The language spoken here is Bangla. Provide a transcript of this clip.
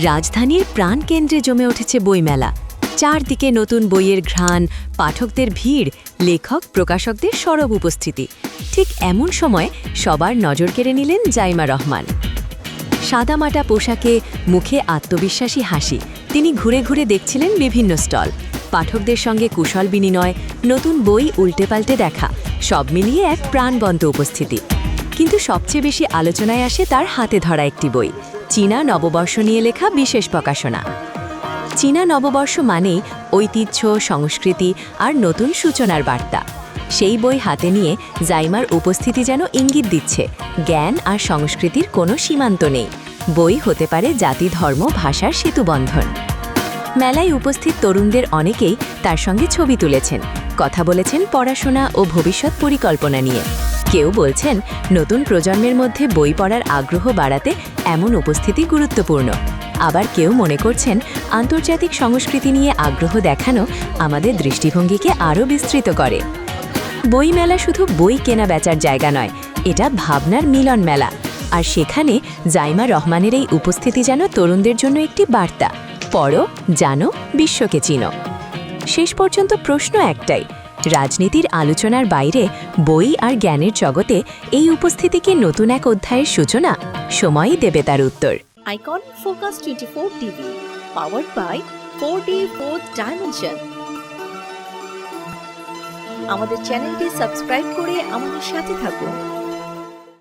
রাজধানীর প্রাণকেন্দ্রে জমে উঠেছে বইমেলা। চারদিকে নতুন বইয়ের ঘ্রাণ, পাঠকদের ভিড়, লেখক প্রকাশকদের সরব উপস্থিতি। ঠিক এমন সময় সবার নজর কেড়ে নিলেন জাইমা রহমান। সাদামাটা পোশাকে, মুখে আত্মবিশ্বাসী হাসি, তিনি ঘুরে ঘুরে দেখছিলেন বিভিন্ন স্টল। পাঠকদের সঙ্গে কুশল বিনিময়, নতুন বই উল্টেপাল্টে দেখা, সব মিলিয়ে এক প্রাণবন্ত উপস্থিতি। কিন্তু সবচেয়ে বেশি আলোচনায় আসে তার হাতে ধরা একটি বই, চীনা নববর্ষ নিয়ে লেখা বিশেষ প্রকাশনা। চীনা নববর্ষ মানেই ঐতিহ্য, সংস্কৃতি আর নতুন সূচনার বার্তা। সেই বই হাতে নিয়ে জাইমার উপস্থিতি যেন ইঙ্গিত দিচ্ছে, জ্ঞান আর সংস্কৃতির কোনো সীমান্ত নেই। বই হতে পারে জাতি, ধর্ম, ভাষার সেতুবন্ধন। মেলায় উপস্থিত তরুণদের অনেকেই তার সঙ্গে ছবি তুলেছেন, কথা বলেছেন পড়াশোনা ও ভবিষ্যৎ পরিকল্পনা নিয়ে। কেউ বলছেন নতুন প্রজন্মের মধ্যে বই পড়ার আগ্রহ বাড়াতে এমন উপস্থিতি গুরুত্বপূর্ণ। আবার কেউ মনে করছেন আন্তর্জাতিক সংস্কৃতি নিয়ে আগ্রহ দেখানো আমাদের দৃষ্টিভঙ্গিকে আরও বিস্তৃত করে। বইমেলা শুধু বই কেনা বেচার জায়গা নয়, এটা ভাবনার মিলন মেলা। আর সেখানে জাইমা রহমানের এই উপস্থিতি যেন তরুণদের জন্য একটি বার্তা, পড়ো, জানো, বিশ্বকে চিনো। শেষ পর্যন্ত প্রশ্ন একটাই, রাজনীতির আলোচনার বাইরে বই আর জ্ঞানের জগতে এই উপস্থিতি কি নতুন এক অধ্যায়ের সূচনা? সময়ই দেবে তার উত্তর। Icon focus 24 TV, powered by 4D Fourth Dimension। আমাদের চ্যানেলটি সাবস্ক্রাইব করে আমাদের সাথে থাকুন।